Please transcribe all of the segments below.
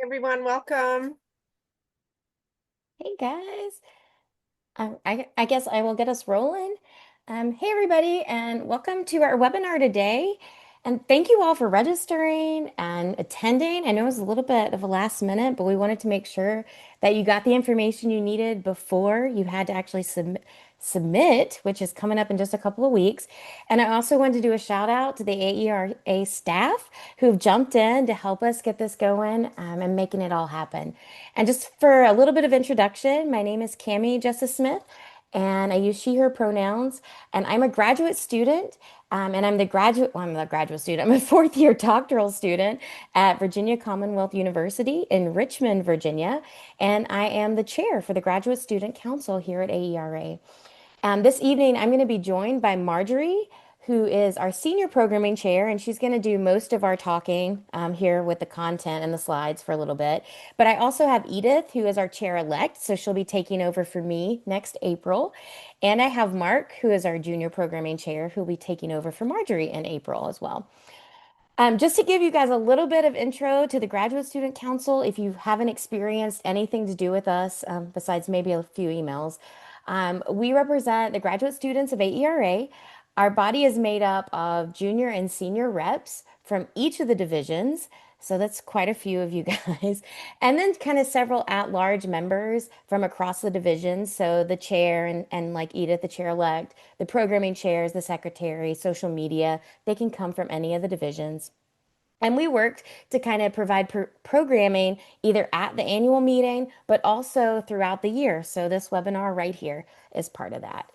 Everyone, welcome. Hey guys, I guess I will get us rolling. Hey everybody, and welcome to our webinar today. And thank you all for registering and attending. I know it was a little bit of a last minute, but we wanted to make sure that you got the information you needed before you had to actually submit, which is coming up in just a couple of weeks. And I also wanted to do a shout out to the AERA staff who've jumped in to help us get this going and making it all happen. And just for a little bit of introduction, my name is Cami Justice Smith, and I use she, her pronouns. And I'm a graduate student, and I'm the graduate student, I'm a fourth year doctoral student at Virginia Commonwealth University in Richmond, Virginia. And I am the chair for the Graduate Student Council here at AERA. This evening, I'm going to be joined by Marjorie, who is our senior programming chair, and she's going to do most of our talking here with the content and the slides for a little bit. But I also have Edith, who is our chair-elect, so she'll be taking over for me next April. And I have Mark, who is our junior programming chair, who will be taking over for Marjorie in April as well. Just to give you guys a little bit of intro to the Graduate Student Council, if you haven't experienced anything to do with us, besides maybe a few emails, we represent the graduate students of AERA. Our body is made up of junior and senior reps from each of the divisions. So that's quite a few of you guys. And then kind of several at-large members from across the divisions. So the chair and like Edith, the chair-elect, the programming chairs, the secretary, social media, they can come from any of the divisions. And we worked to kind of provide programming either at the annual meeting, but also throughout the year. So this webinar right here is part of that.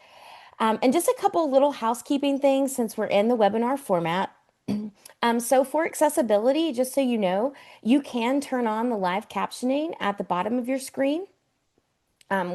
And just a couple little housekeeping things since we're in the webinar format. So for accessibility, just so you know, you can turn on the live captioning at the bottom of your screen.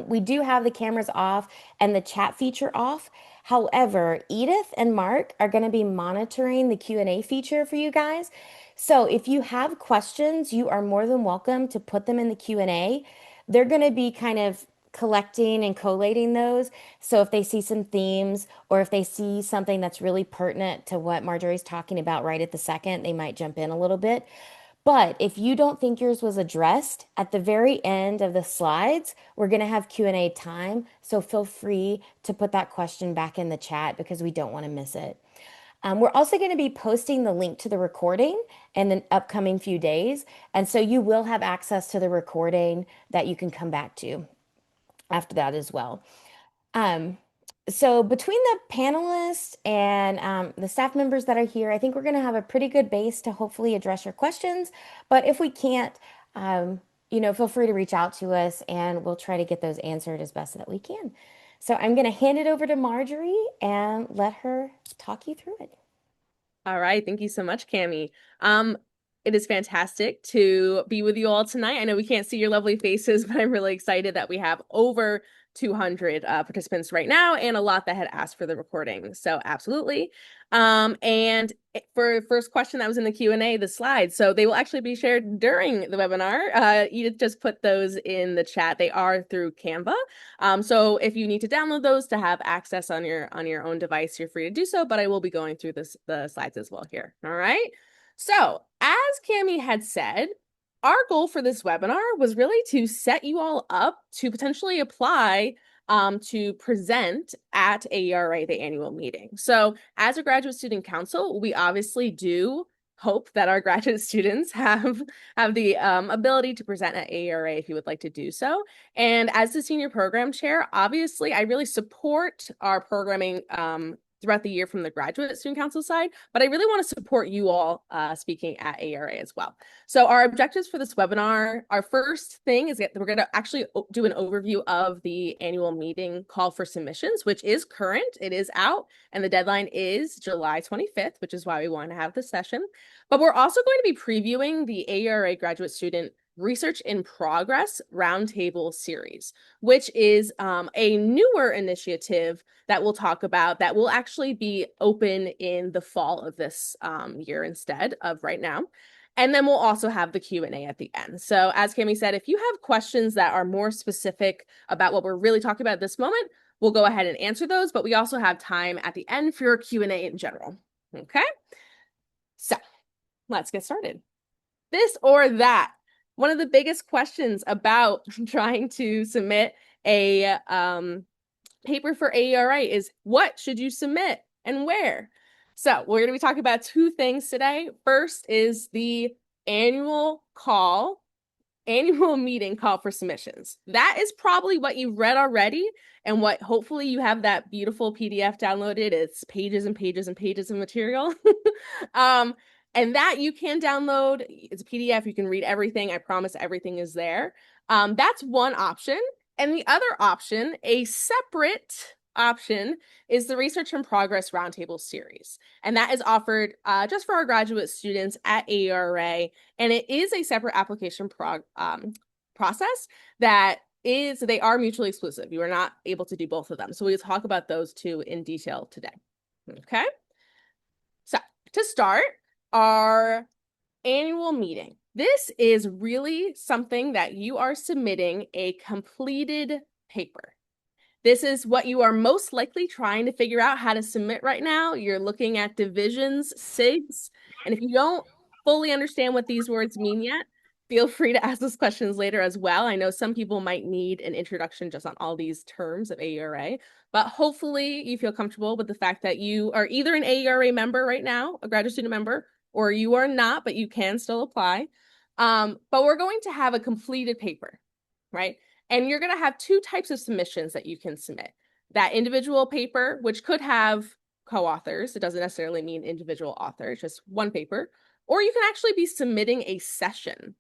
We do have the cameras off and the chat feature off. However, Edith and Mark are going to be monitoring the Q&A feature for you guys. So if you have questions, you are more than welcome to put them in the Q&A. They're going to be kind of collecting and collating those. So if they see some themes or if they see something that's really pertinent to what Marjorie's talking about right at the second, they might jump in a little bit. But if you don't think yours was addressed, at the very end of the slides, we're going to have Q&A time. So feel free to put that question back in the chat because we don't want to miss it. We're also going to be posting the link to the recording in the upcoming few days. And so you will have access to the recording that you can come back to after that as well. Um, so between the panelists and the staff members that are here, I think we're going to have a pretty good base to hopefully address your questions. But if we can't, feel free to reach out to us and we'll try to get those answered as best that we can. So I'm going to hand it over to Marjorie and let her talk you through it. All right, thank you so much, Cami. It is fantastic to be with you all tonight. I know we can't see your lovely faces, but I'm really excited that we have over 200 participants right now and a lot that had asked for the recording. So absolutely. And for first question that was in the Q&A, the slides. So they will actually be shared during the webinar. Edith just put those in the chat. They are through Canva. So if you need to download those to have access on your own device, you're free to do so, but I will be going through the slides as well here. All right. So as Cami had said, our goal for this webinar was really to set you all up to potentially apply to present at AERA, the annual meeting. So as a graduate student council, we obviously do hope that our graduate students have the ability to present at AERA if you would like to do so. And as the senior program chair, obviously, I really support our programming throughout the year from the graduate student council side, but I really want to support you all speaking at AERA as well. So our objectives for this webinar, our first thing is that we're going to actually do an overview of the annual meeting call for submissions, which is current, it is out, and the deadline is July 25th, which is why we want to have this session. But we're also going to be previewing the AERA graduate student Research in Progress Roundtable Series, which is a newer initiative that we'll talk about that will actually be open in the fall of this year instead of right now. And then we'll also have the Q&A at the end. So as Cami said, if you have questions that are more specific about what we're really talking about at this moment, we'll go ahead and answer those, but we also have time at the end for your Q&A in general. Okay, so let's get started. This or that. one of the biggest questions about trying to submit a paper for AERA is what should you submit and where? So we're going to be talking about two things today. First is the annual call annual meeting call for submissions. That is probably what you've read already and what hopefully you have that beautiful PDF downloaded. It's pages and pages and pages of material. um, and that you can download. It's a PDF. You can read everything. I promise everything is there. That's one option. And the other option, a separate option, is the Research in Progress Roundtable series. And that is offered just for our graduate students at AERA, and it is a separate application process that is, they are mutually exclusive. You are not able to do both of them. So we'll talk about those two in detail today. Okay. So to start, our annual meeting. This is really something that you are submitting a completed paper. This is what you are most likely trying to figure out how to submit right now. You're looking at divisions, SIGs, and if you don't fully understand what these words mean yet, feel free to ask those questions later as well. I know some people might need an introduction just on all these terms of AERA, but hopefully you feel comfortable with the fact that you are either an AERA member right now, a graduate student member, or you are not, but you can still apply. But we're going to have a completed paper, right? And you're going to have two types of submissions that you can submit. That individual paper, which could have co-authors. It doesn't necessarily mean individual author, it's just one paper. Or you can actually be submitting a session.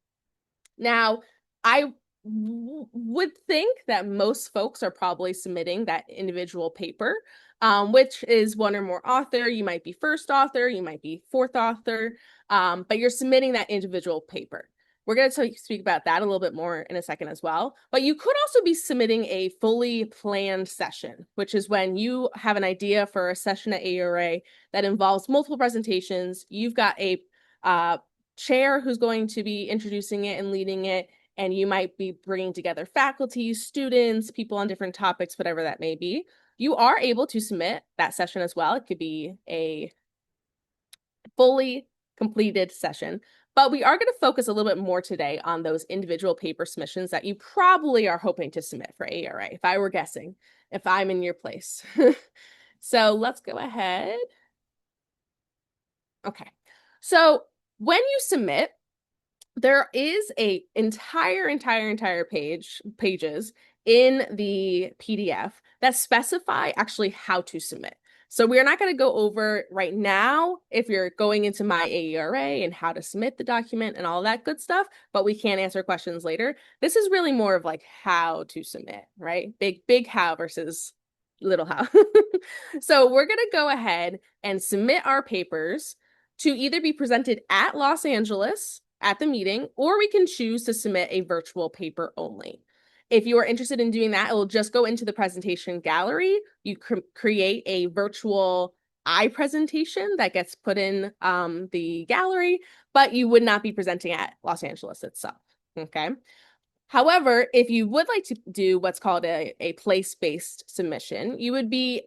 Now, I would think that most folks are probably submitting that individual paper, which is one or more author. You might be first author, you might be fourth author, but you're submitting that individual paper. We're going to speak about that a little bit more in a second as well. But you could also be submitting a fully planned session, which is when you have an idea for a session at AERA that involves multiple presentations. You've got a chair who's going to be introducing it and leading it, and you might be bringing together faculty, students, people on different topics, whatever that may be. You are able to submit that session as well. It could be a fully completed session. But we are going to focus a little bit more today on those individual paper submissions that you probably are hoping to submit for AERA, if I were guessing, if I'm in your place. So let's go ahead. Okay. So when you submit, there is a entire pages in the PDF that specify actually how to submit. So we're not going to go over right now if you're going into my AERA and how to submit the document and all that good stuff, but we can answer questions later. This is really more of like how to submit, right? Big how versus little how. So we're going to go ahead and submit our papers to either be presented at Los Angeles at the meeting, or we can choose to submit a virtual paper only. If you are interested in doing that, it will just go into the presentation gallery. You create a virtual presentation that gets put in the gallery, but you would not be presenting at Los Angeles itself, okay? However, if you would like to do what's called a place-based submission, you would be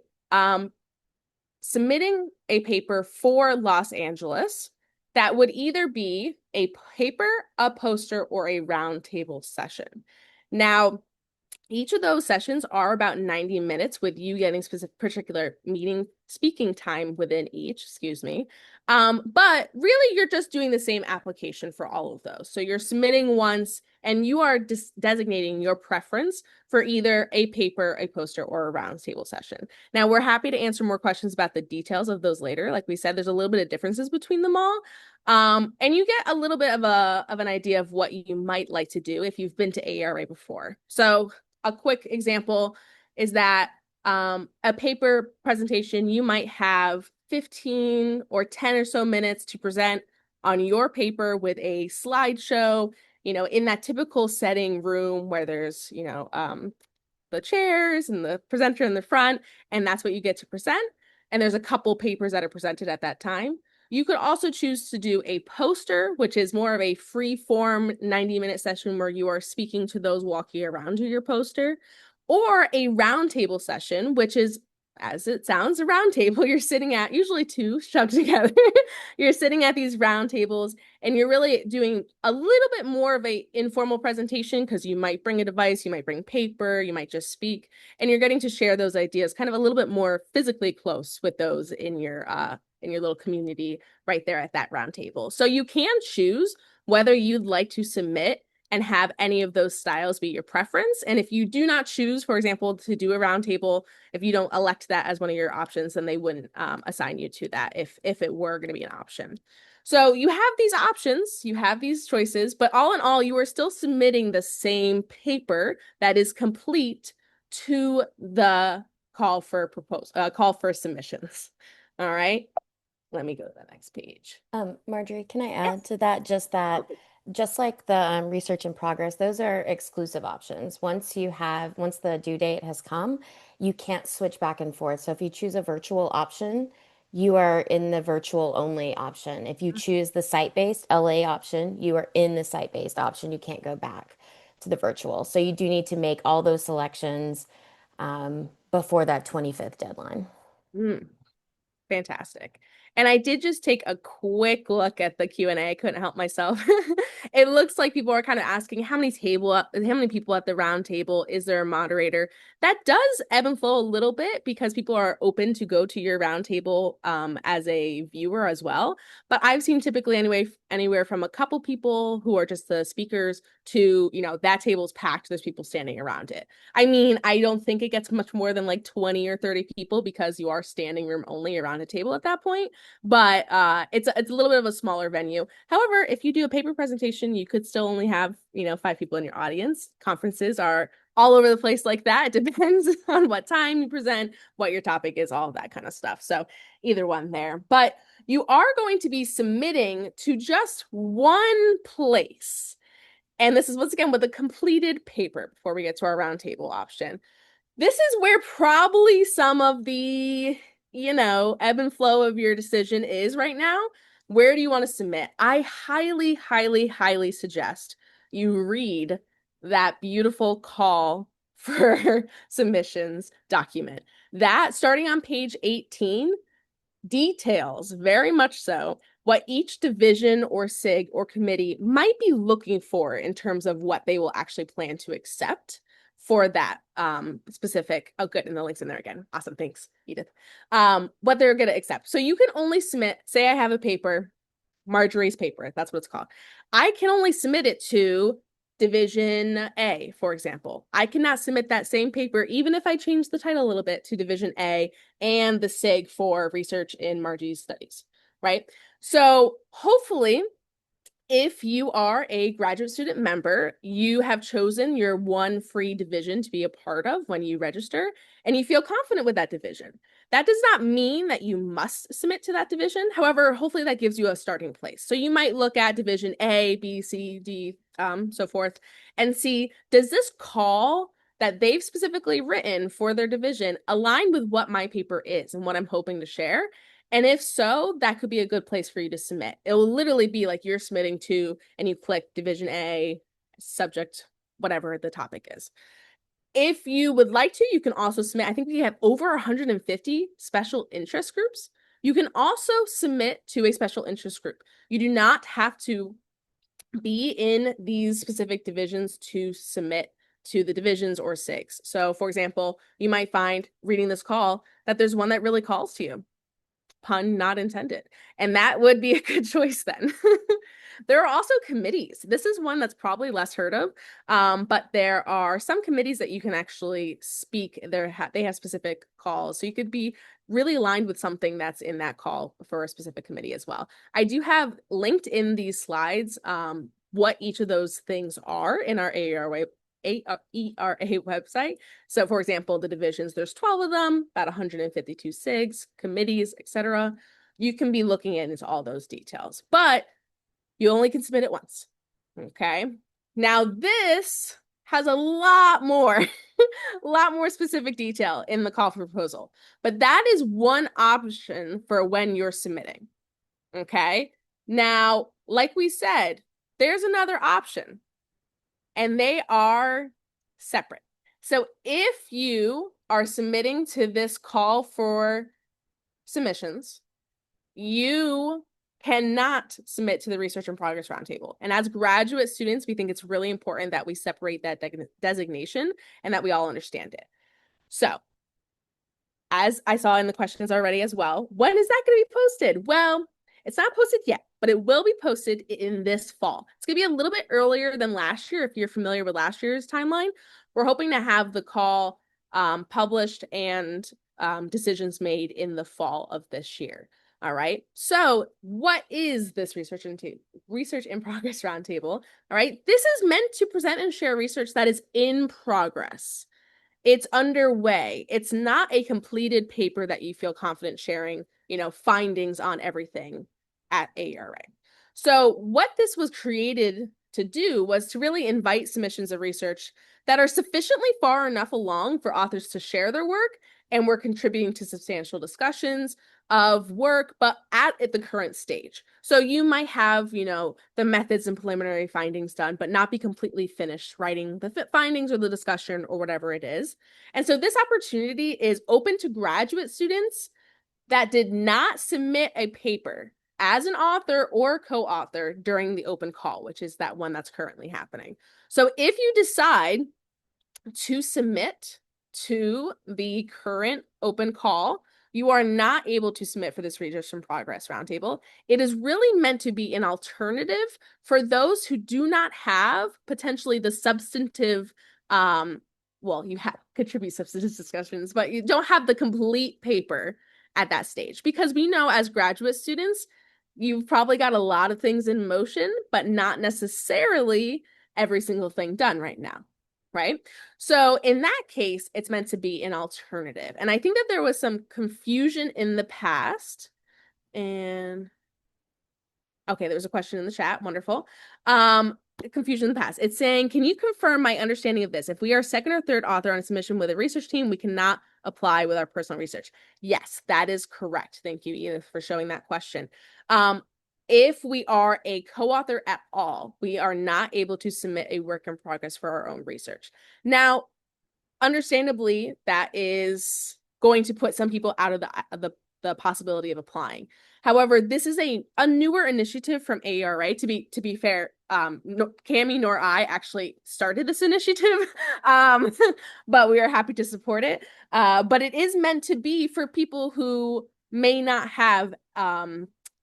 submitting a paper for Los Angeles that would either be a paper, a poster, or a roundtable session. Now, each of those sessions are about 90 minutes with you getting particular speaking time within each, excuse me. But really you're just doing the same application for all of those. So you're submitting once and you are designating your preference for either a paper, a poster, or a roundtable session. Now we're happy to answer more questions about the details of those later. Like we said, there's a little bit of differences between them all. And you get a little bit of an idea of what you might like to do if you've been to AERA before. So a quick example is that a paper presentation, you might have 15 or 10 or so minutes to present on your paper with a slideshow, in that typical setting room where there's, the chairs and the presenter in the front, and that's what you get to present. And there's a couple papers that are presented at that time. You could also choose to do a poster, which is more of a free form 90-minute session where you are speaking to those walking around your poster, or a roundtable session, which is as it sounds, a round table. You're sitting at usually two shoved together. You're sitting at these round tables and you're really doing a little bit more of a informal presentation because you might bring a device, you might bring paper, you might just speak, and you're getting to share those ideas kind of a little bit more physically close with those in your little community right there at that round table. So you can choose whether you'd like to submit and have any of those styles be your preference. And if you do not choose, for example, to do a roundtable, if you don't elect that as one of your options, then they wouldn't assign you to that if it were going to be an option. So you have these options, you have these choices, but all in all, you are still submitting the same paper that is complete to the call for submissions. All right, let me go to the next page. Marjorie, can I Yes. add to that just like the research in progress, those are exclusive options. Once the due date has come, you can't switch back and forth. So if you choose a virtual option, you are in the virtual only option. If you choose the site-based LA option, you are in the site-based option. You can't go back to the virtual. So you do need to make all those selections before that 25th deadline. Mm. Fantastic. And I did just take a quick look at the Q&A. I couldn't help myself. It looks like people are kind of asking how many people at the round table, is there a moderator? That does ebb and flow a little bit because people are open to go to your round table as a viewer as well. But I've seen typically anywhere from a couple people who are just the speakers to, that table's packed, there's people standing around it. I mean, I don't think it gets much more than like 20 or 30 people because you are standing room only around a table at that point. But it's a little bit of a smaller venue. However, if you do a paper presentation, you could still only have, 5 people in your audience. Conferences are all over the place like that. It depends on what time you present, what your topic is, all of that kind of stuff. So either one there. But you are going to be submitting to just one place. And this is once again with a completed paper before we get to our roundtable option. This is where probably some of the, ebb and flow of your decision is right now. Where do you want to submit? I highly, highly, highly suggest you read that beautiful call for submissions document. That starting on page 18 details very much so what each division or SIG or committee might be looking for in terms of what they will actually plan to accept for that specific. Oh, good. And the link's in there again. Awesome. Thanks, Edith. What they're going to accept. So you can only submit, say I have a paper, Marjorie's paper, that's what it's called. I can only submit it to Division A, for example. I cannot submit that same paper, even if I change the title a little bit to Division A and the SIG for research in Margie's studies, right? So hopefully, if you are a graduate student member, you have chosen your one free division to be a part of when you register, and you feel confident with that division. That does not mean that you must submit to that division. However, hopefully that gives you a starting place. So you might look at division A, B, C, D, so forth, and see, does this call that they've specifically written for their division align with what my paper is and what I'm hoping to share? And if so, that could be a good place for you to submit. It will literally be like you're submitting to, and you click Division A, subject, whatever the topic is. If you would like to, you can also submit. I think we have over 150 special interest groups. You can also submit to a special interest group. You do not have to be in these specific divisions to submit to the divisions or SIGs. So, for example, you might find reading this call that there's one that really calls to you. Pun not intended. And that would be a good choice then. There are also committees. This is one that's probably less heard of, but there are some committees that you can actually speak. They have specific calls. So you could be really aligned with something that's in that call for a specific committee as well. I do have linked in these slides what each of those things are in our AERA website. So for example, the divisions, there's 12 of them, about 152 SIGs, committees, etc. You can be looking into all those details, but you only can submit it once. Okay. Now this has a lot more, a lot more specific detail in the call for proposal, but that is one option for when you're submitting. Okay. Now, like we said, there's another option and they are separate. So if you are submitting to this call for submissions, you cannot submit to the Research in Progress Roundtable. And as graduate students, we think it's really important that we separate that designation and that we all understand it. So, as I saw in the questions already as well, when is that going to be posted? Well, it's not posted yet, but it will be posted in this fall. It's going to be a little bit earlier than last year if you're familiar with last year's timeline. We're hoping to have the call published and decisions made in the fall of this year. All right. So, what is this research in progress roundtable? All right. This is meant to present and share research that is in progress. It's underway. It's not a completed paper that you feel confident sharing, findings on everything at AERA. So what this was created to do was to really invite submissions of research that are sufficiently far enough along for authors to share their work and we're contributing to substantial discussions of work, but at the current stage. So you might have, the methods and preliminary findings done, but not be completely finished writing the findings or the discussion or whatever it is. And so this opportunity is open to graduate students that did not submit a paper as an author or co-author during the open call, which is that one that's currently happening. So if you decide to submit to the current open call, you are not able to submit for this Research in Progress Roundtable. It is really meant to be an alternative for those who do not have potentially the substantive, well, you have contribute substantive discussions, but you don't have the complete paper at that stage. Because we know as graduate students, you've probably got a lot of things in motion, but not necessarily every single thing done right now, right? So in that case, it's meant to be an alternative. And I think that there was some confusion in the past. And okay, there was a question in the chat. Wonderful. Confusion in the past. It's saying, can you confirm my understanding of this? If we are second or third author on a submission with a research team, we cannot apply with our personal research. Yes, that is correct. Thank you, Edith, for showing that question. If we are a co-author at all, we are not able to submit a work in progress for our own research. Now, understandably, that is going to put some people out of the possibility of applying. However, this is a newer initiative from AERA. To be fair, Cami nor I actually started this initiative, but we are happy to support it. But it is meant to be for people who may not have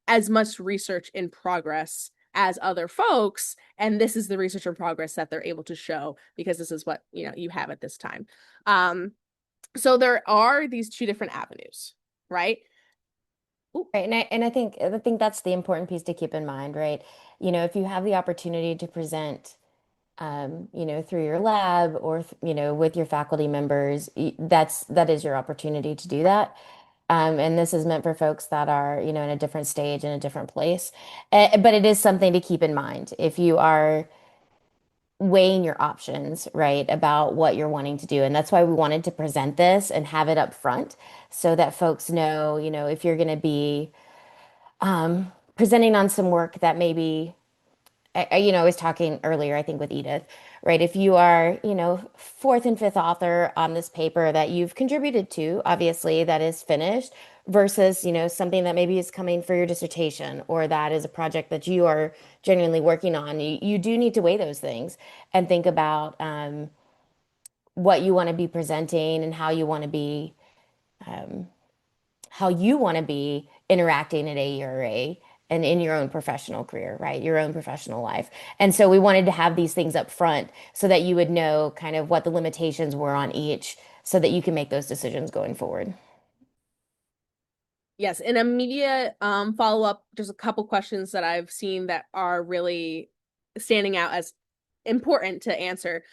as much research in progress as other folks, and this is the research in progress that they're able to show because this is what you have at this time. So there are these two different avenues, right? Ooh. Right, and I think that's the important piece to keep in mind, right? If you have the opportunity to present, through your lab or with your faculty members, that is your opportunity to do that. And this is meant for folks that are, in a different stage in a different place. But it is something to keep in mind if you are weighing your options, right, about what you're wanting to do. And that's why we wanted to present this and have it up front so that folks know, if you're going to be presenting on some work that maybe I was talking earlier, I think with Edith, right? If you are, fourth and fifth author on this paper that you've contributed to, obviously that is finished, versus, something that maybe is coming for your dissertation or that is a project that you are genuinely working on, you do need to weigh those things and think about what you want to be presenting and how you want to be interacting at AERA and in your own professional career, right? Your own professional life. And so we wanted to have these things up front so that you would know kind of what the limitations were on each so that you can make those decisions going forward. Yes, an immediate follow-up, just a couple questions that I've seen that are really standing out as important to answer.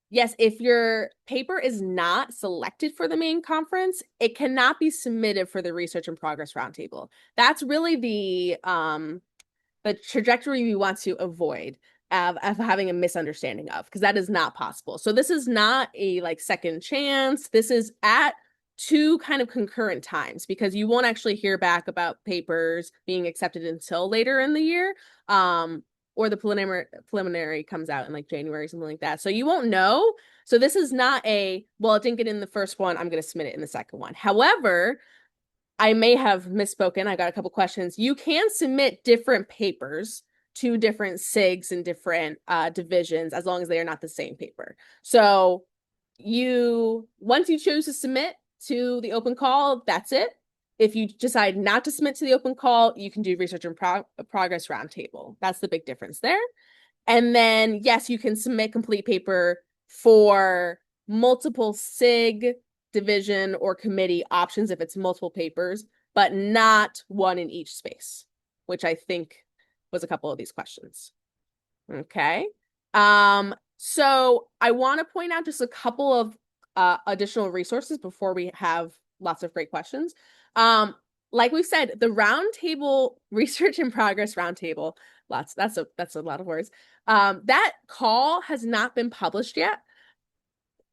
Yes, if your paper is not selected for the main conference, it cannot be submitted for the Research in Progress Roundtable. That's really the trajectory we want to avoid of having a misunderstanding of, because that is not possible. So this is not a second chance. This is at two kind of concurrent times because you won't actually hear back about papers being accepted until later in the year. or the preliminary comes out in like January, something like that. So you won't know. So this is not a, well, it didn't get in the first one, I'm going to submit it in the second one. However, I may have misspoken. I got a couple questions. You can submit different papers to different SIGs and different divisions as long as they are not the same paper. So once you choose to submit to the open call, that's it. If you decide not to submit to the open call, you can do research and progress roundtable. That's the big difference there. And then, yes, you can submit complete paper for multiple SIG, division, or committee options if it's multiple papers, but not one in each space, which I think was a couple of these questions. Okay. So I want to point out just a couple of additional resources before we have lots of great questions. Like we said, the roundtable research in progress roundtable, that's a lot of words. That call has not been published yet.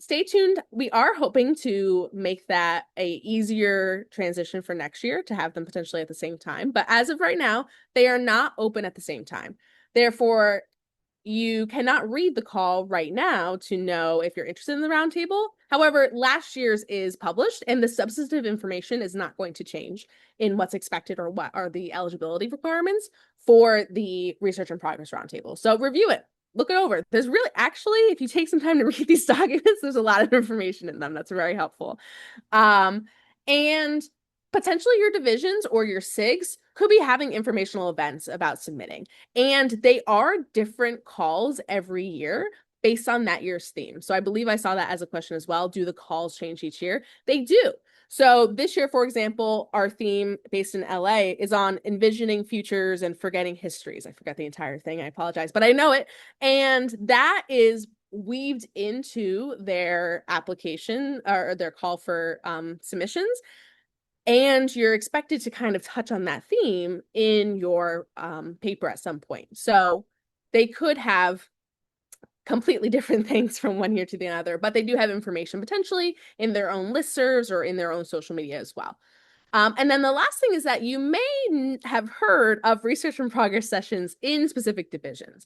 Stay tuned. We are hoping to make that a easier transition for next year to have them potentially at the same time. But as of right now, they are not open at the same time. Therefore, you cannot read the call right now to know if you're interested in the roundtable. However, last year's is published and the substantive information is not going to change in what's expected or what are the eligibility requirements for the research and progress roundtable. So review it, look it over. There's really, actually, if you take some time to read these documents, there's a lot of information in them that's very helpful. And potentially your divisions or your SIGs could be having informational events about submitting. And they are different calls every year based on that year's theme. So I believe I saw that as a question as well. Do the calls change each year? They do. So this year, for example, our theme based in LA is on envisioning futures and forgetting histories. I forgot the entire thing. I apologize, but I know it. And that is weaved into their application or their call for submissions. And you're expected to kind of touch on that theme in your paper at some point. So they could have completely different things from one year to the other, but they do have information potentially in their own listservs or in their own social media as well. And then the last thing is that you may have heard of research and progress sessions in specific divisions.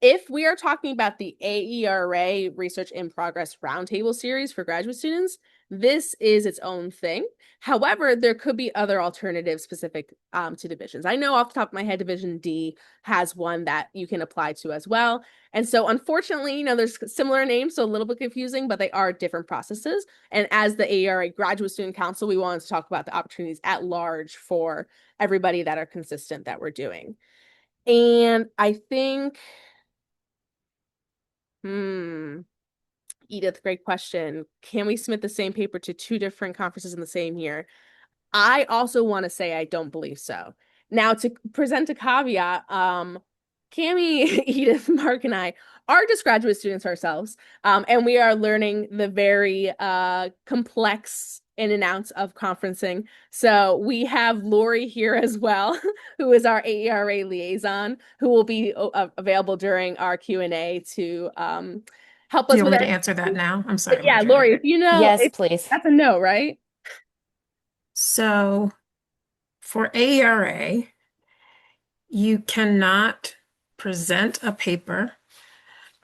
If we are talking about the AERA Research in Progress Roundtable Series for graduate students, this is its own thing. However, there could be other alternatives specific to divisions. I know off the top of my head, Division D has one that you can apply to as well. And so unfortunately, there's similar names, so a little bit confusing, but they are different processes. And as the AERA Graduate Student Council, we wanted to talk about the opportunities at large for everybody that are consistent that we're doing. And I think Edith, great question. Can we submit the same paper to two different conferences in the same year? I also want to say I don't believe so. Now, to present a caveat, Cami, Edith, Mark, and I are just graduate students ourselves, and we are learning the very complex in and outs of conferencing. So we have Lori here as well, who is our AERA liaison, who will be available during our Q&A to help Do us you with want me our. to answer that now? I'm sorry, But yeah, Marjorie. Lori, if you know, Yes, please. that's a no, right? So for AERA, you cannot present a paper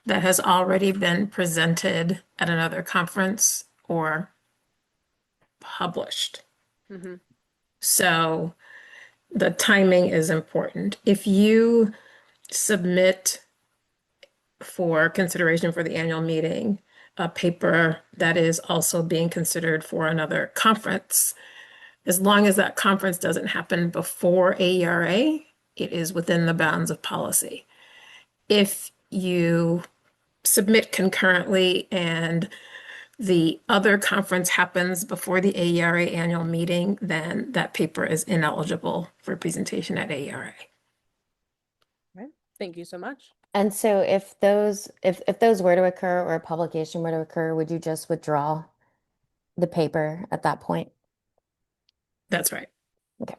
that has already been presented at another conference or published. Mm-hmm. So the timing is important. If you submit for consideration for the annual meeting a paper that is also being considered for another conference, as long as that conference doesn't happen before AERA, it is within the bounds of policy. If you submit concurrently and the other conference happens before the AERA annual meeting, then that paper is ineligible for presentation at AERA. Right. Thank you so much. And so if those were to occur or a publication were to occur, would you just withdraw the paper at that point? That's right. Okay.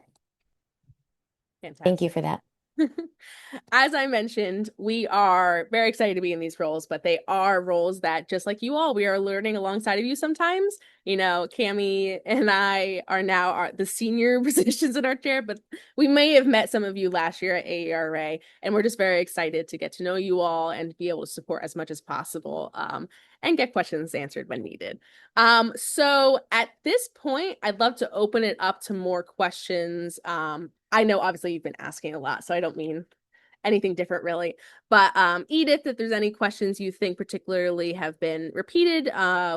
Thank you Fantastic. for that. As I mentioned, we are very excited to be in these roles, but they are roles that, just like you all, we are learning alongside of you sometimes. Cami and I are now the senior positions in our chair, but we may have met some of you last year at AERA, and we're just very excited to get to know you all and be able to support as much as possible, and get questions answered when needed. So at this point, I'd love to open it up to more questions. I know obviously you've been asking a lot, so I don't mean anything different really. But Edith, if there's any questions you think particularly have been repeated,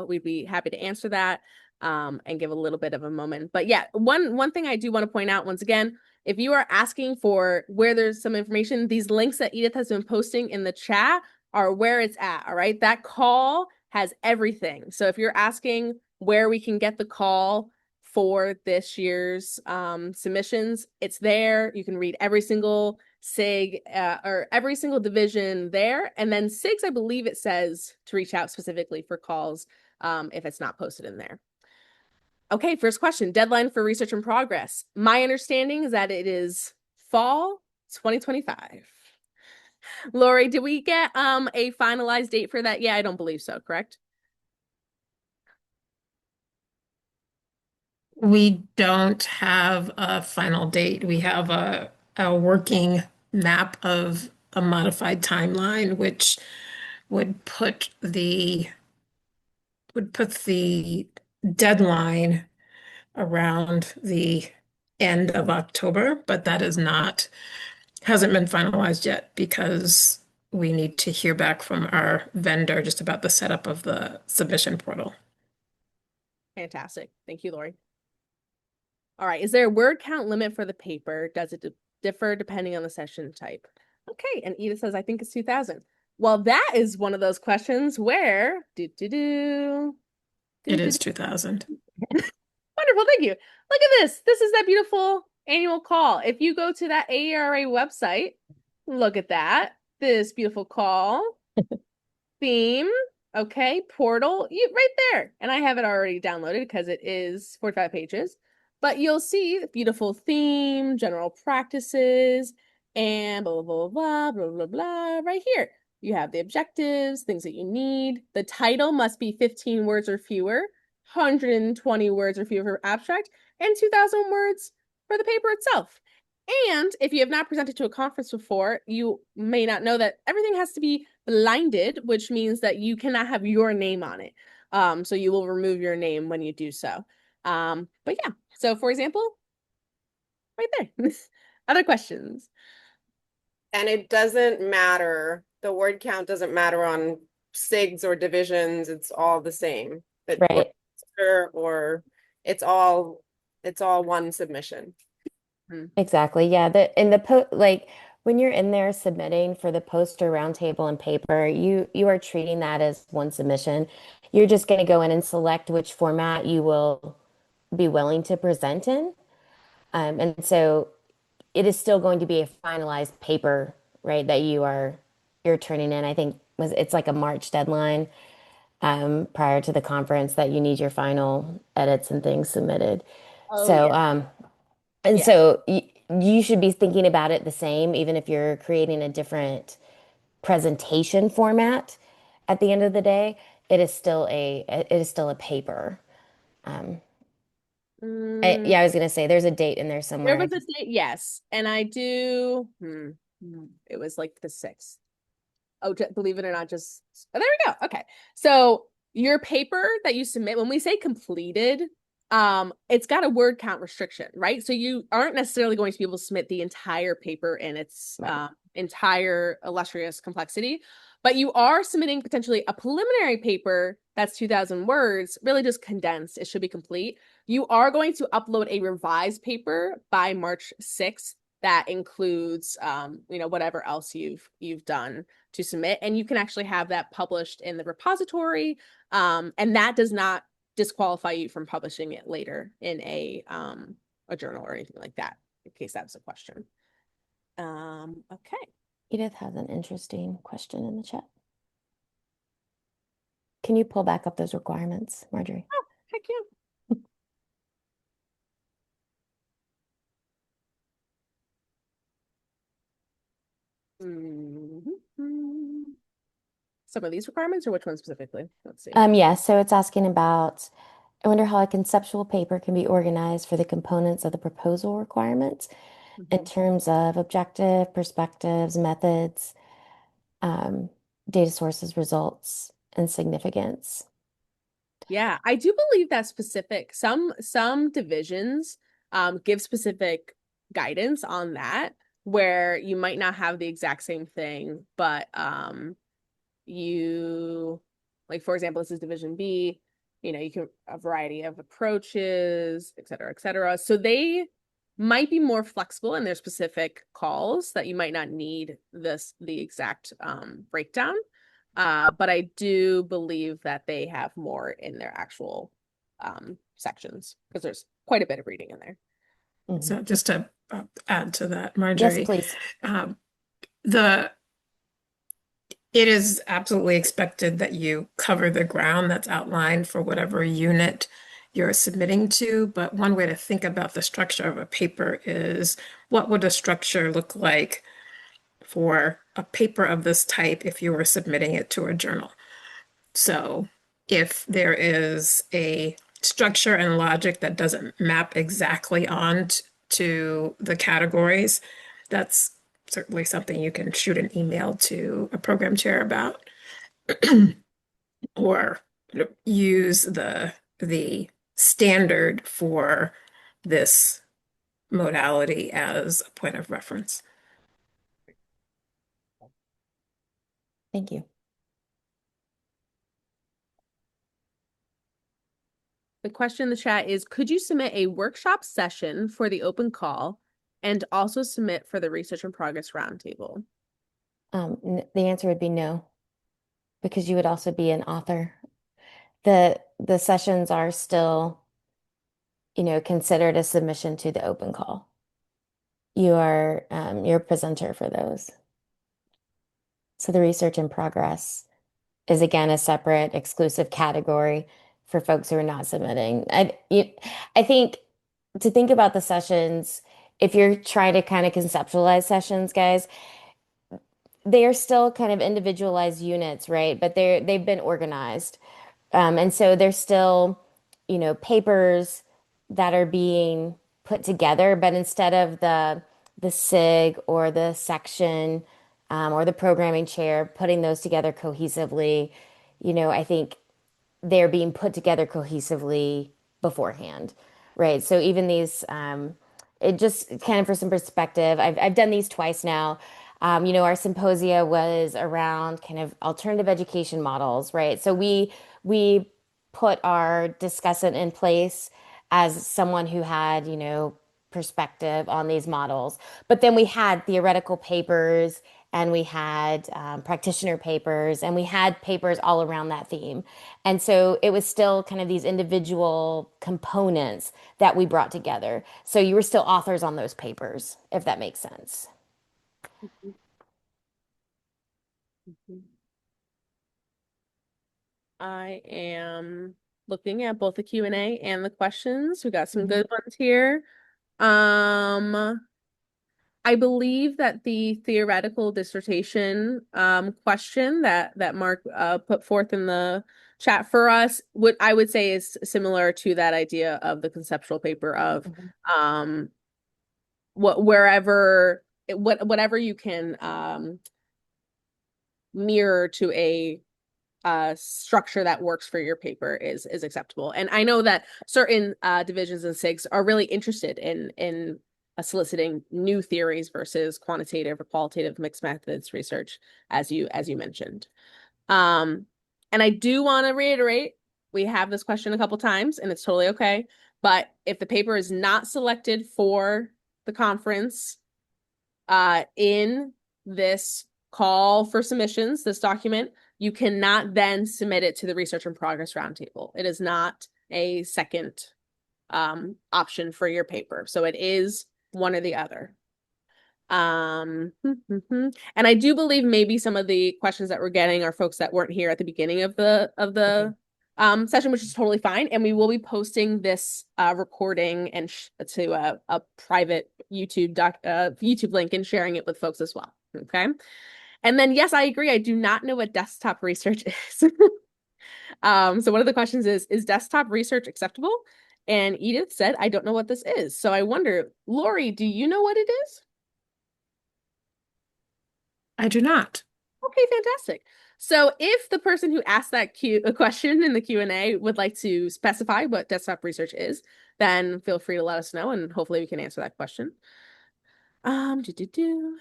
we'd be happy to answer that, and give a little bit of a moment. But yeah, one thing I do want to point out once again, if you are asking for where there's some information, these links that Edith has been posting in the chat are where it's at. All right. That call has everything. So if you're asking where we can get the call for this year's submissions, it's there. You can read every single SIG or every single division there. And then SIGs, I believe it says to reach out specifically for calls if it's not posted in there. Okay, first question, deadline for research in progress. My understanding is that it is fall 2025. Lori, did we get a finalized date for that? Yeah, I don't believe so, correct? We don't have a final date. We have a working map of a modified timeline, which would put the deadline around the end of October, but that is not hasn't been finalized yet because we need to hear back from our vendor just about the setup of the submission portal. Fantastic. Thank you, Lori. All right. Is there a word count limit for the paper? Does it differ depending on the session type? Okay. And Edith says, I think it's 2000. Well, that is one of those questions where It is 2000. Wonderful. Thank you. Look at this. This is that beautiful annual call. If you go to that AERA website, look at that. This beautiful call theme. Okay. Portal right there. And I have it already downloaded because it is 45 pages. But you'll see the beautiful theme, general practices, and blah, blah, blah, blah, blah, blah, blah, right here. You have the objectives, things that you need. The title must be 15 words or fewer, 120 words or fewer for abstract, and 2,000 words for the paper itself. And if you have not presented to a conference before, you may not know that everything has to be blinded, which means that you cannot have your name on it. So you will remove your name when you do so. But yeah, so for example, right there. Other questions? And it doesn't matter, the word count doesn't matter on SIGs or divisions, it's all the same. Right. Or it's all one submission. Exactly. Yeah. Like when you're in there submitting for the poster roundtable and paper, you are treating that as one submission. You're just going to go in and select which format you will be willing to present in. And so it is still going to be a finalized paper, right, that you're turning in. I think it's like a March deadline prior to the conference that you need your final edits and things submitted. Oh, So yeah. and Yeah. so you should be thinking about it the same, even if you're creating a different presentation format. At the end of the day, it is still a paper. Yeah, I was gonna say there's a date in there There somewhere. was a date, yes. And I do, it was like the 6th. Oh, believe it or not, just, oh, there we go. Okay. So your paper that you submit, when we say completed, it's got a word count restriction, right? So you aren't necessarily going to be able to submit the entire paper in its Right. entire illustrious complexity, but you are submitting potentially a preliminary paper that's 2,000 words, really just condensed. It should be complete. You are going to upload a revised paper by March 6th that includes whatever else you've done to submit, and you can actually have that published in the repository, and that does not disqualify you from publishing it later in a journal or anything like that, in case that was a question. Okay. Edith has an interesting question in the chat. Can you pull back up those requirements, Marjorie? Oh, heck yeah. Mhm. Some of these requirements, or which one specifically? Let's see. Yeah, so it's asking about, I wonder how a conceptual paper can be organized for the components of the proposal requirements in Mhm. terms of objective, perspectives, methods, um, data sources, results, and significance. Yeah, I do believe that specific some divisions give specific guidance on that where you might not have the exact same thing, but you like for example, this is division B, you can a variety of approaches, et cetera, et cetera. So they might be more flexible in their specific calls that you might not need the exact breakdown. But I do believe that they have more in their actual sections because there's quite a bit of reading in there. Mhm. So just to add to that, Yes, Marjorie, please. um, the it is absolutely expected that you cover the ground that's outlined for whatever unit you're submitting to. But one way to think about the structure of a paper is what would a structure look like for a paper of this type if you were submitting it to a journal? So if there is a structure and logic that doesn't map exactly on to the categories, that's certainly something you can shoot an email to a program chair about, or use the standard for this modality as a point of reference. Thank you. The question in the chat is, could you submit a workshop session for the open call and also submit for the research and progress roundtable? The answer would be no, because you would also be an author. The sessions are still, considered a submission to the open call. You're a presenter for those. So the research in progress is again a separate exclusive category for folks who are not submitting. I think to think about the sessions, if you're trying to kind of conceptualize sessions, guys, they are still kind of individualized units, right? But they've been organized. And so there's still, papers that are being put together, but instead of the SIG or the section or the programming chair putting those together cohesively, I think they're being put together cohesively beforehand, right? So even these, it just kind of for some perspective, I've done these twice now. Our symposia was around kind of alternative education models, right? So we put our discussant in place as someone who had, perspective on these models. But then we had theoretical papers and we had practitioner papers and we had papers all around that theme. And so it was still kind of these individual components that we brought together. So you were still authors on those papers, if that makes sense. I am looking at both the Q&A and the questions. We got some Mhm. good ones here. I believe that the theoretical dissertation question that Mark put forth in the chat for us, what I would say is similar to that idea of the conceptual paper of Mhm. um whatever you can mirror to a structure that works for your paper is acceptable. And I know that certain divisions and SIGs are really interested in soliciting new theories versus quantitative or qualitative mixed methods research, as you mentioned. And I do want to reiterate, we have this question a couple times, and it's totally okay. But if the paper is not selected for the conference, in this call for submissions, this document, you cannot then submit it to the Research and Progress Roundtable. It is not a second option for your paper. So it is one or the other. And I do believe maybe some of the questions that we're getting are folks that weren't here at the beginning of the session, which is totally fine. And we will be posting this recording and to a private YouTube link and sharing it with folks as well. Okay. And then, yes, I agree. I do not know what desktop research is. So one of the questions is desktop research acceptable? And Edith said, I don't know what this is. So I wonder, Lori, do you know what it is? I do not. Okay, fantastic. So if the person who asked that a question in the Q&A would like to specify what desktop research is, then feel free to let us know and hopefully we can answer that question. Do, do, do.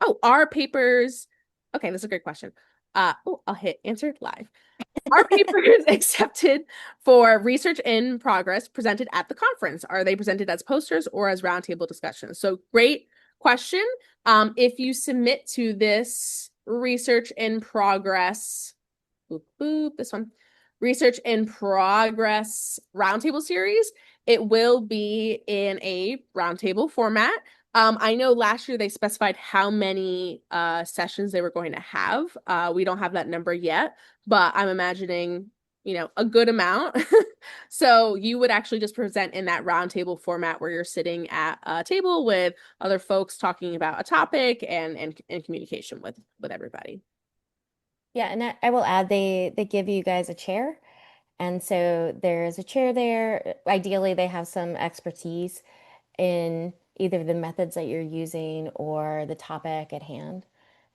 Oh, are papers, okay, that's a great question. Oh, I'll hit answer live. Are papers accepted for research in progress presented at the conference? Are they presented as posters or as roundtable discussions? So great question. If you submit to this research in progress, boop, boop, this one, research in progress roundtable series, it will be in a roundtable format. I know last year they specified how many sessions they were going to have. We don't have that number yet, but I'm imagining, a good amount. So you would actually just present in that roundtable format where you're sitting at a table with other folks talking about a topic and communication with everybody. Yeah, and I will add they give you guys a chair. And so there's a chair there. Ideally, they have some expertise in either the methods that you're using or the topic at hand.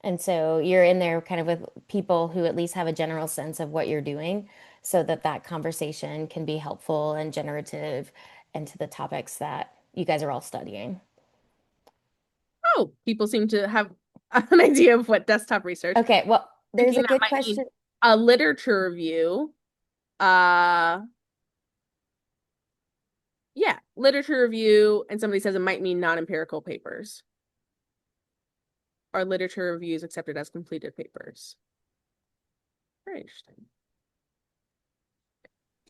And so you're in there kind of with people who at least have a general sense of what you're doing so that that conversation can be helpful and generative into the topics that you guys are all studying. Oh, people seem to have an idea of what desktop research. Okay, well, there's Thinking a that good might mean question. a literature review. Uh, yeah, literature review, and somebody says it might mean non-empirical papers. Are literature reviews accepted as completed papers? Very interesting.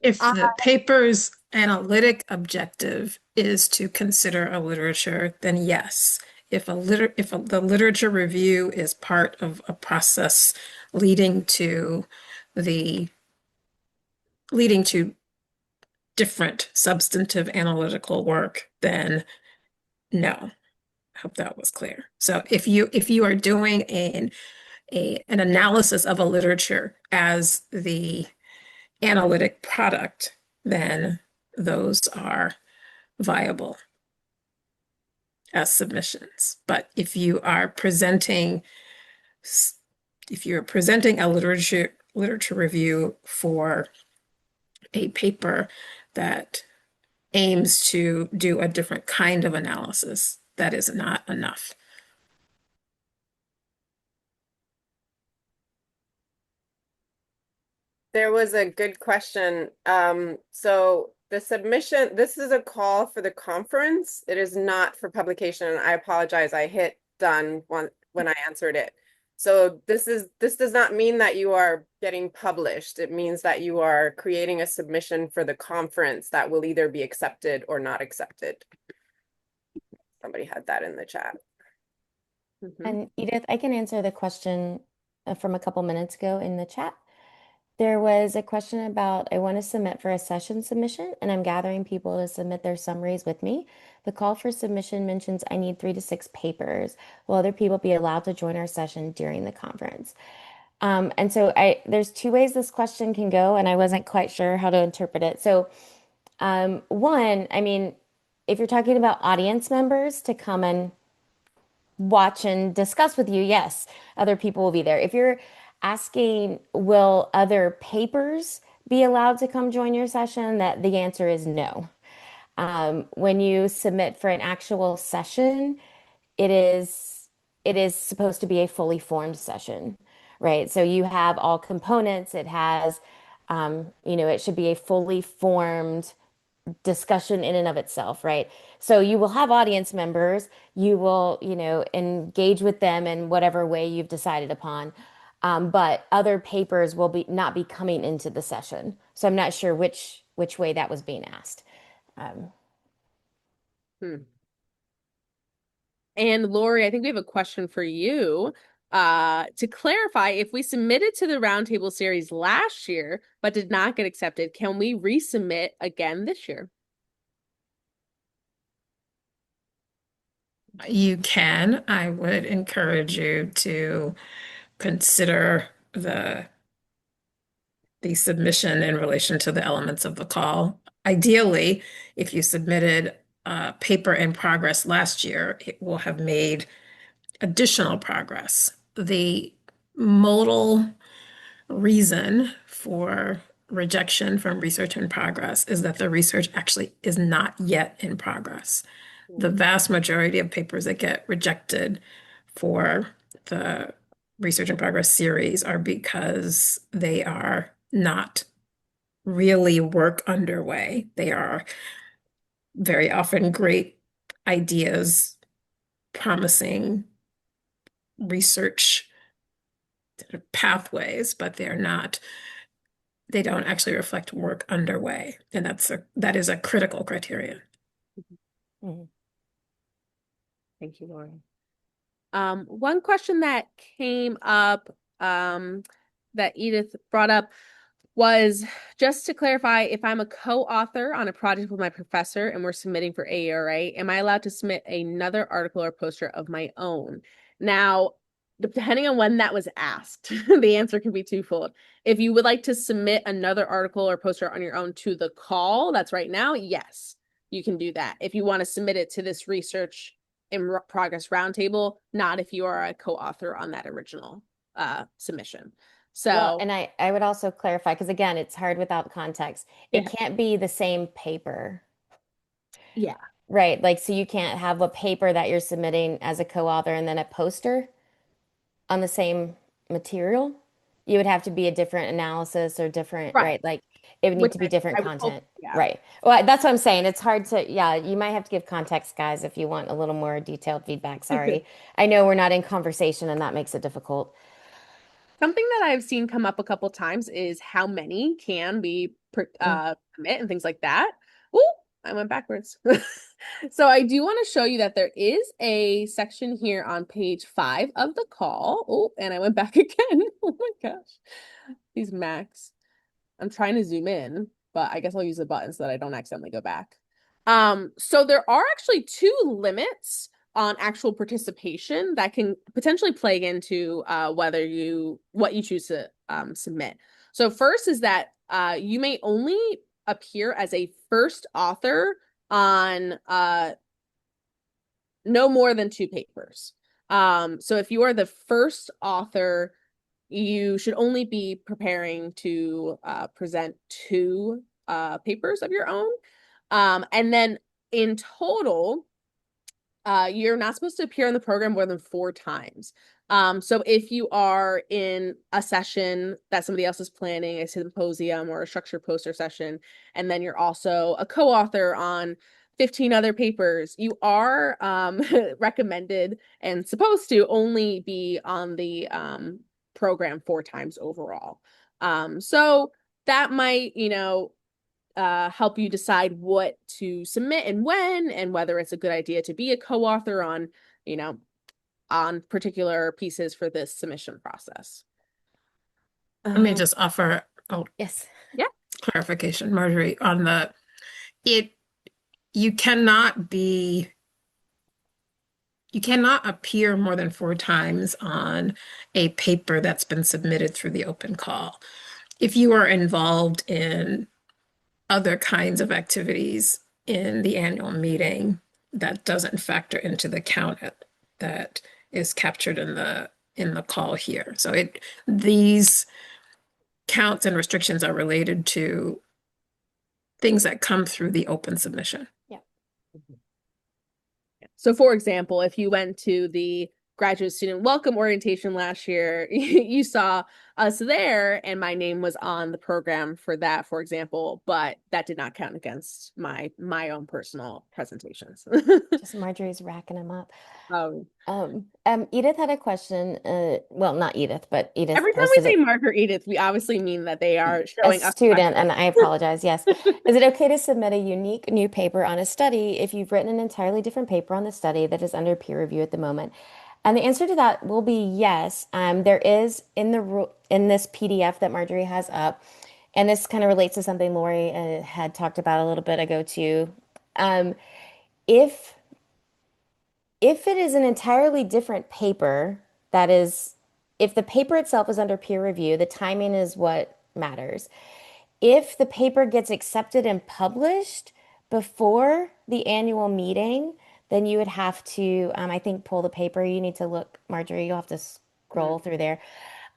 If Uh, the paper's analytic objective is to consider a literature, then yes. The literature review is part of a process leading to the leading to different substantive analytical work, then no. I hope that was clear. So if you are doing an analysis of a literature as the analytic product, then those are viable as submissions. But if you're presenting a literature review for a paper that aims to do a different kind of analysis, that is not enough. There was a good question. So the submission, this is a call for the conference. It is not for publication. I apologize. I hit done when I answered it. So this does not mean that you are getting published. It means that you are creating a submission for the conference that will either be accepted or not accepted. Somebody had that in the chat. And Edith, I can answer the question from a couple minutes ago in the chat. There was a question about I want to submit for a session submission, and I'm gathering people to submit their summaries with me. The call for submission mentions I need 3 to 6 papers. Will other people be allowed to join our session during the conference? And so there's 2 ways this question can go, and I wasn't quite sure how to interpret it. So one, I mean, if you're talking about audience members to come and watch and discuss with you, yes, other people will be there. If you're asking, will other papers be allowed to come join your session, that the answer is no. When you submit for an actual session, it is supposed to be a fully formed session, right? So you have all components. It has, it should be a fully formed discussion in and of itself, right? So you will have audience members, you will, engage with them in whatever way you've decided upon. But other papers will be not be coming into the session. So I'm not sure which way that was being asked. Hmm. And Lori, I think we have a question for you. To clarify, if we submitted to the roundtable series last year but did not get accepted, can we resubmit again this year? You can. I would encourage you to consider the submission in relation to the elements of the call. Ideally, if you submitted paper in progress last year, it will have made additional progress. The modal reason for rejection from research in progress is that the research actually is not yet in progress. The vast majority of papers that get rejected for the research in progress series are because they are not really work underway. They are very often great ideas, promising research pathways, but they don't actually reflect work underway. And that is a critical criterion. Mhm. Thank you, Lori. One question that came up that Edith brought up was just to clarify, if I'm a co-author on a project with my professor and we're submitting for AERA, am I allowed to submit another article or poster of my own? Now, depending on when that was asked, the answer can be twofold. If you would like to submit another article or poster on your own to the call, that's right now, yes, you can do that. If you want to submit it to this research in progress roundtable, not if you are a co-author on that original submission. Well, So and I would also clarify, because again, it's hard without context. It yeah, can't be the same paper, yeah, right? Like, so you can't have a paper that you're submitting as a co-author and then a poster on the same material. You would have to be a different analysis or different, right. right? Like, it would need Which to be different I would hope, content. yeah. Right. Well, that's what I'm saying. It's hard to, yeah, you might have to give context, guys, if you want a little more detailed feedback. Sorry. I know we're not in conversation and that makes it difficult. Something that I've seen come up a couple times is how many can be Mm. permit and things like that. Oh, I went backwards. So I do want to show you that there is a section here on page 5 of the call. Oh, and I went back again. Oh my gosh. These Macs. I'm trying to zoom in, but I guess I'll use the button so that I don't accidentally go back. So there are actually two limits on actual participation that can potentially play into what you choose to submit. So first is that you may only appear as a first author on no more than 2 papers. So if you are the first author, you should only be preparing to present 2 papers of your own. And then in total, you're not supposed to appear in the program more than 4 times. So if you are in a session that somebody else is planning, a symposium or a structured poster session, and then you're also a co-author on 15 other papers, you are recommended and supposed to only be on the program 4 times overall. So that might, help you decide what to submit and when, and whether it's a good idea to be a co-author on, you know, on particular pieces for this submission process. Let me just offer Yes. Yeah. clarification, Marjorie, on it. You cannot appear more than 4 times on a paper that's been submitted through the open call. If you are involved in other kinds of activities in the annual meeting, that doesn't factor into the count that is captured in the call here. So these counts and restrictions are related to things that come through the open submission. Yeah. So for example, if you went to the graduate student welcome orientation last year, you saw us there and my name was on the program for that, for example, but that did not count against my own personal presentations. Just Marjorie's racking them up. Um, Edith had a question. Well, not Edith, but Edith Every time we posted say it. Mark or Edith, we obviously mean that they are A showing up. student, and I apologize. Yes. Is it okay to submit a unique new paper on a study if you've written an entirely different paper on the study that is under peer review at the moment? And the answer to that will be yes. There is in this PDF that Marjorie has up, and this kind of relates to something Lori had talked about a little bit ago too. Um, if If it is an entirely different paper, that is, if the paper itself is under peer review, the timing is what matters. If the paper gets accepted and published before the annual meeting, then you would have to, I think, pull the paper. You need to look, Marjorie, you'll have to Mhm. scroll through there.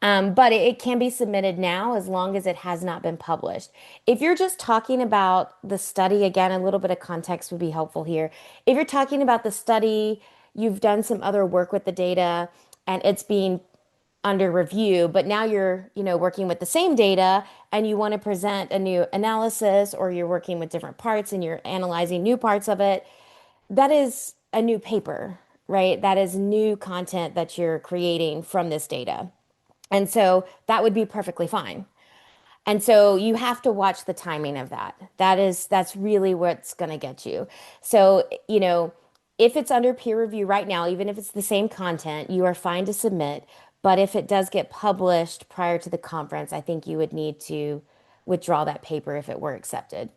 But it can be submitted now as long as it has not been published. If you're just talking about the study, again, a little bit of context would be helpful here. If you're talking about the study, you've done some other work with the data and it's being under review, but now you're, working with the same data and you want to present a new analysis or you're working with different parts and you're analyzing new parts of it, that is a new paper, right? That is new content that you're creating from this data. And so that would be perfectly fine. And so you have to watch the timing of that. That's really what's going to get you. So, if it's under peer review right now, even if it's the same content, you are fine to submit. But if it does get published prior to the conference, I think you would need to withdraw that paper if it were accepted.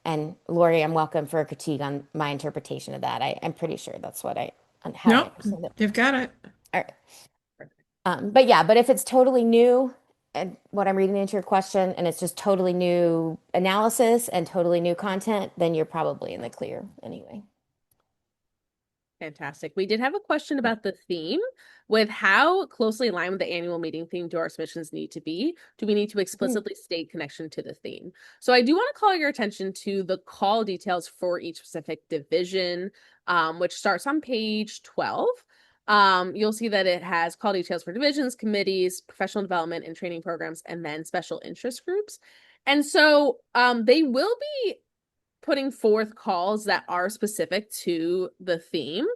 And Lori, I'm welcome for a critique on my interpretation of that. I'm pretty sure that's how I Nope, understand it. you've got it. All right. But yeah, but if it's totally new, and what I'm reading into your question, and it's just totally new analysis and totally new content, then you're probably in the clear anyway. Fantastic. We did have a question about the theme. With how closely aligned with the annual meeting theme do our submissions need to be? Do we need to explicitly state connection to the theme? So I do want to call your attention to the call details for each specific division, which starts on page 12. You'll see that it has call details for divisions, committees, professional development and training programs, and then special interest groups. And so they will be putting forth calls that are specific to the theme.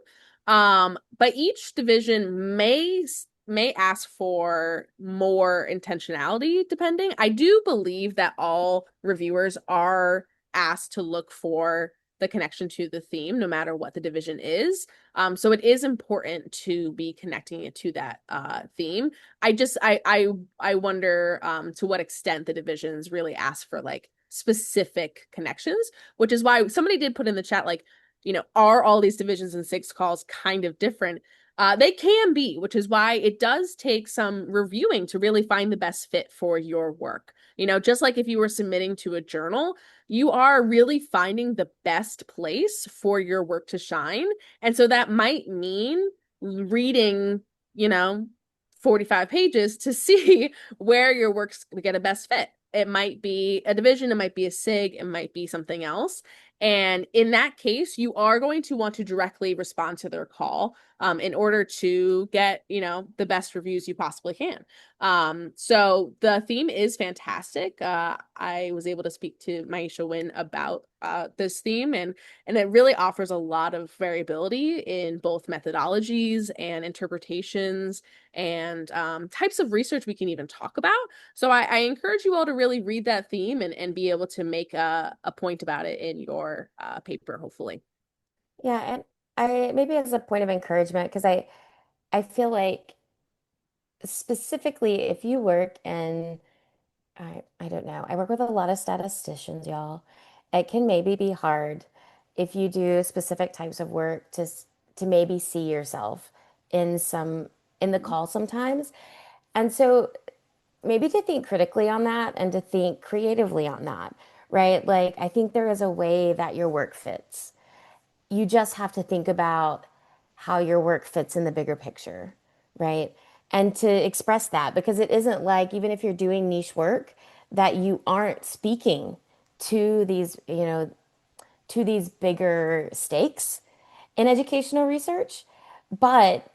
But each division may ask for more intentionality depending. I do believe that all reviewers are asked to look for the connection to the theme, no matter what the division is. So it is important to be connecting it to that theme. I wonder to what extent the divisions really ask for like specific connections, which is why somebody did put in the chat, like, are all these divisions and six calls kind of different? They can be, which is why it does take some reviewing to really find the best fit for your work. Just like if you were submitting to a journal, you are really finding the best place for your work to shine. And so that might mean reading, 45 pages to see where your work's going to get a best fit. It might be a division, it might be a SIG, it might be something else. And in that case, you are going to want to directly respond to their call in order to get, the best reviews you possibly can. So the theme is fantastic. I was able to speak to Maisha Wynn about this theme, and it really offers a lot of variability in both methodologies and interpretations and types of research we can even talk about. So I encourage you all to really read that theme and be able to make a point about it in your paper, hopefully. Yeah, and I maybe as a point of encouragement, because I feel like specifically if you work in I don't know. I work with a lot of statisticians, y'all. It can maybe be hard if you do specific types of work to maybe see yourself in the call sometimes. And so maybe to think critically on that and to think creatively on that, right? Like I think there is a way that your work fits. You just have to think about how your work fits in the bigger picture, right? And to express that because it isn't like even if you're doing niche work that you aren't speaking to these bigger stakes in educational research, but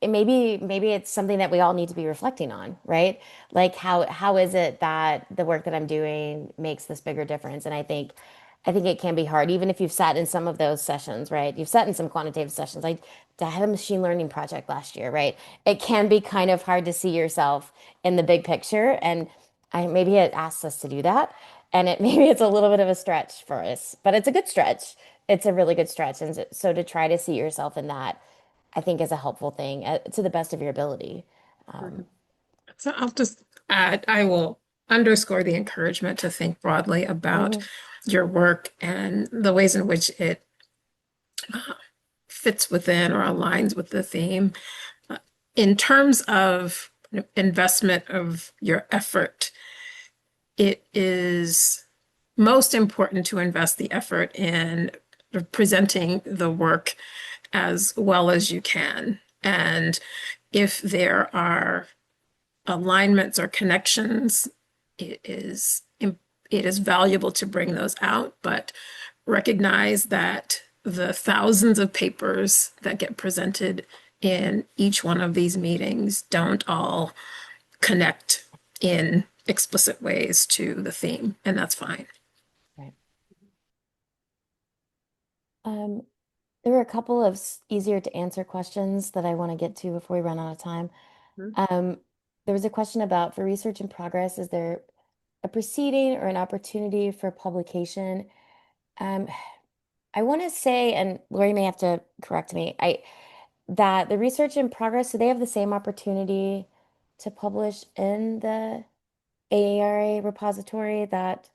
maybe it's something that we all need to be reflecting on, right? Like how is it that the work that I'm doing makes this bigger difference? And I think it can be hard, even if you've sat in some of those sessions, right? You've sat in some quantitative sessions. I had a machine learning project last year, right? It can be kind of hard to see yourself in the big picture, and maybe it asks us to do that, and maybe it's a little bit of a stretch for us, but it's a good stretch. It's a really good stretch, and so to try to see yourself in that, I think is a helpful thing to the best of your ability. Mhm. So I'll just add, I will underscore the encouragement to think broadly about Mhm. your work and the ways in which it fits within or aligns with the theme. In terms of investment of your effort, it is most important to invest the effort in presenting the work as well as you can. And if there are alignments or connections, it is valuable to bring those out, but recognize that the thousands of papers that get presented in each one of these meetings don't all connect in explicit ways to the theme, and that's fine. Right. There were a couple of easier to answer questions that I want to get to before we run out of time. Mhm. There was a question about for research in progress, is there a proceeding or an opportunity for publication? Um, I want to say, and Lori may have to correct me, that the research in progress, so they have the same opportunity to publish in the AERA repository that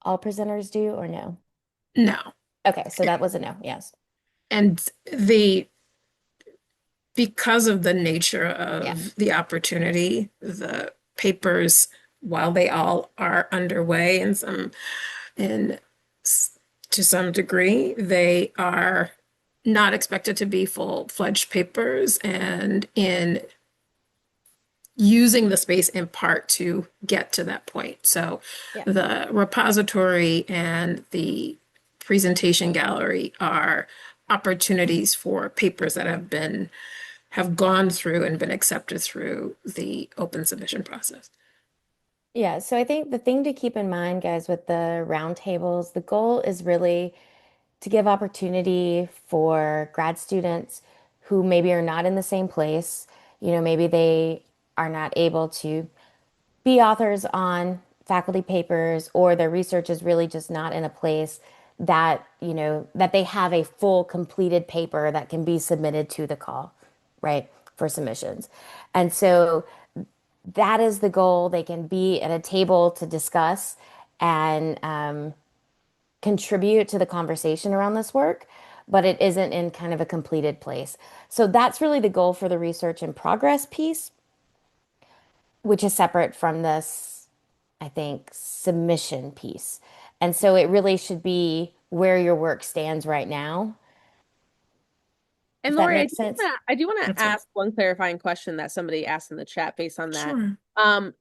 all presenters do, or no? No. Okay, so that was a no, yes. And the because of the nature Yeah. of the opportunity, the papers, while they all are underway in to some degree, they are not expected to be full-fledged papers, and in using the space in part to get to that point. So Yeah. the repository and the presentation gallery are opportunities for papers that have gone through and been accepted through the open submission process. Yeah, so I think the thing to keep in mind, guys, with the roundtables, the goal is really to give opportunity for grad students who maybe are not in the same place. Maybe they are not able to be authors on faculty papers, or their research is really just not in a place that, that they have a full completed paper that can be submitted to the call, right, for submissions. And so that is the goal. They can be at a table to discuss and contribute to the conversation around this work, but it isn't in kind of a completed place. So that's really the goal for the research in progress piece, which is separate from this, I think, submission piece. And so it really should be where your work stands right now, And if that Lori, makes sense. I do want to That's it. ask one clarifying question that somebody asked in the chat based on that. Sure.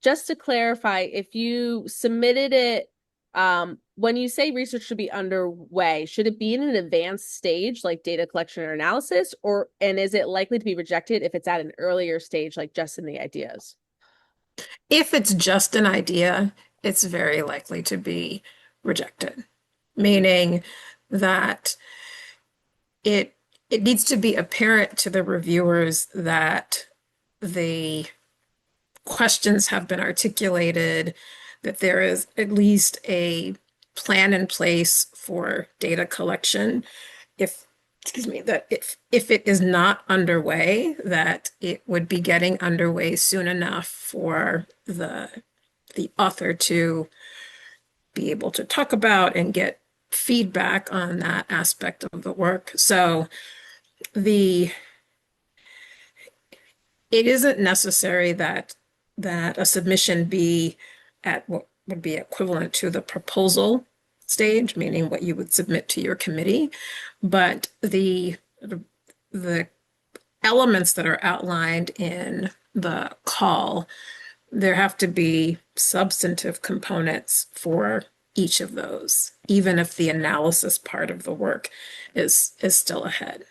Just to clarify, if you submitted it, when you say research should be underway, should it be in an advanced stage like data collection or analysis, and is it likely to be rejected if it's at an earlier stage, like just in the ideas? If it's just an idea, it's very likely to be rejected, meaning that it it needs to be apparent to the reviewers that the questions have been articulated, that there is at least a plan in place for data collection. If, excuse me, that if it is not underway, that it would be getting underway soon enough for the author to be able to talk about and get feedback on that aspect of the work. So the it isn't necessary that a submission be at what would be equivalent to the proposal stage, meaning what you would submit to your committee, but the elements that are outlined in the call, there have to be substantive components for each of those, even if the analysis part of the work is still ahead.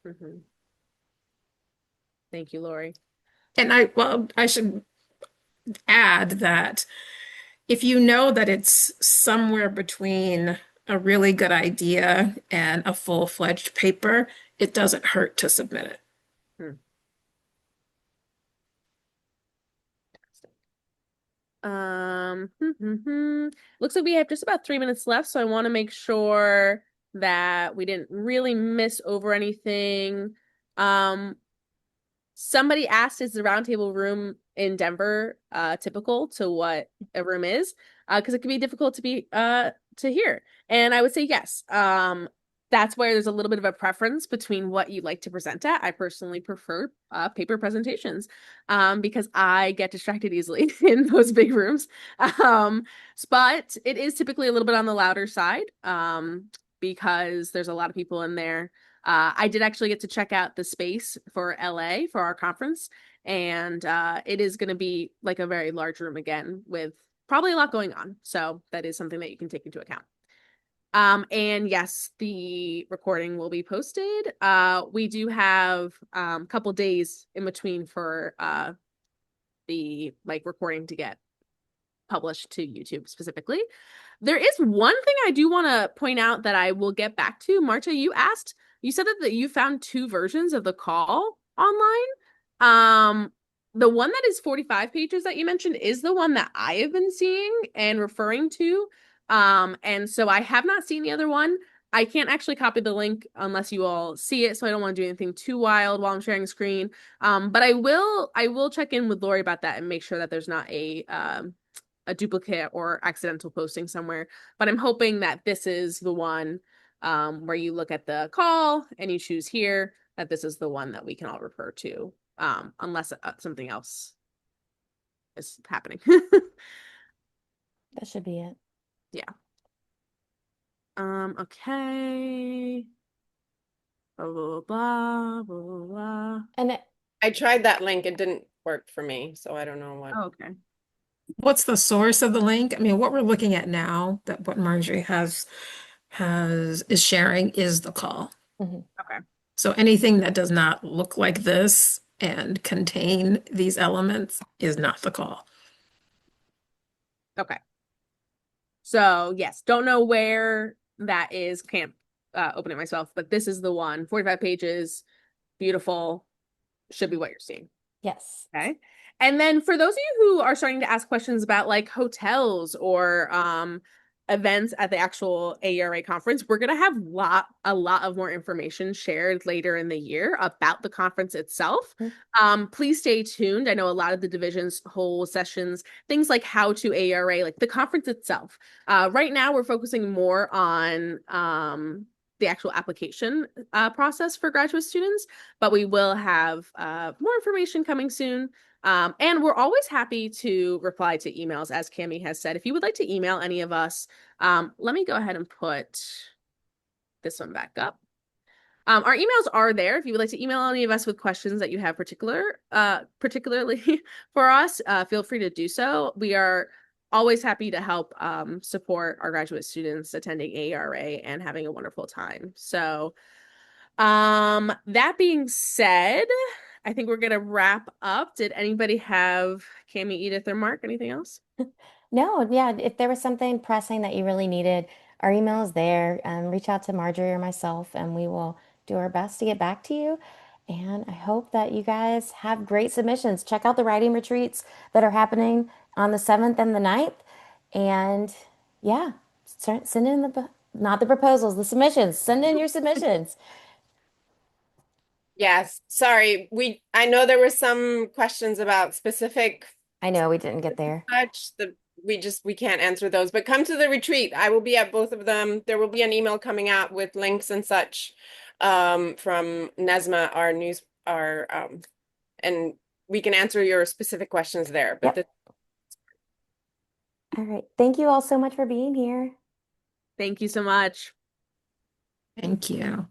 Mm-hmm. Thank you, Lori. And I should add that if you know that it's somewhere between a really good idea and a full-fledged paper, it doesn't hurt to submit it. Hmm. Looks like we have just about 3 minutes left, so I want to make sure that we didn't really miss over anything. Somebody asked, is the roundtable room in Denver typical to what a room is? Because it can be difficult to hear. And I would say yes. that's where there's a little bit of a preference between what you like to present at. I personally prefer paper presentations because I get distracted easily in those big rooms. But it is typically a little bit on the louder side because there's a lot of people in there. I did actually get to check out the space for LA for our conference, and it is going to be like a very large room again with probably a lot going on. So that is something that you can take into account. And yes, the recording will be posted. We do have a couple days in between for the recording to get published to YouTube specifically. There is one thing I do want to point out that I will get back to. Marta, you said that you found two versions of the call online. The one that is 45 pages that you mentioned is the one that I have been seeing and referring to. And so I have not seen the other one. I can't actually copy the link unless you all see it, so I don't want to do anything too wild while I'm sharing the screen. But I will check in with Lori about that and make sure that there's not a duplicate or accidental posting somewhere. But I'm hoping that this is the one where you look at the call and you choose here, that this is the one that we can all refer to, unless something else is happening. That should be it. Yeah. Okay. Blah, blah, blah, blah, blah, blah. And I tried that link. It didn't work for me, so I don't know what. Oh, okay. What's the source of the link? I mean, what we're looking at now, that what Marjorie is sharing is the call. mhm. Okay. So anything that does not look like this and contain these elements is not the call. Okay. So yes, don't know where that is. Can't open it myself, but this is the one. 45 pages, beautiful. Should be what you're seeing. Yes. Okay. And then for those of you who are starting to ask questions about like hotels or events at the actual AERA conference, we're gonna have a lot of more information shared later in the year about the conference itself. Please stay tuned. I know a lot of the divisions hold sessions, things like how to AERA, like the conference itself. Right now we're focusing more on the actual application process for graduate students, but we will have more information coming soon. And we're always happy to reply to emails, as Cami has said. If you would like to email any of us, let me go ahead and put this one back up. Our emails are there. If you would like to email any of us with questions that you have particularly for us, feel free to do so. We are always happy to help support our graduate students attending AERA and having a wonderful time. So that being said, I think we're gonna wrap up. Did anybody have Cami, Edith, or Mark? Anything else? No, yeah, if there was something pressing that you really needed, our email is there. Reach out to Marjorie or myself, and we will do our best to get back to you. And I hope that you guys have great submissions. Check out the writing retreats that are happening on the 7th and the 9th. And yeah, send in not the proposals, the submissions. Send in your submissions. Yes, sorry. I know there were some questions about specific I know we didn't get there. such we can't answer those, but come to the retreat. I will be at both of them. There will be an email coming out with links and such from Nesma, and we can answer your specific questions there. But Yep. All right. Thank you all so much for being here. Thank you so much. Thank you.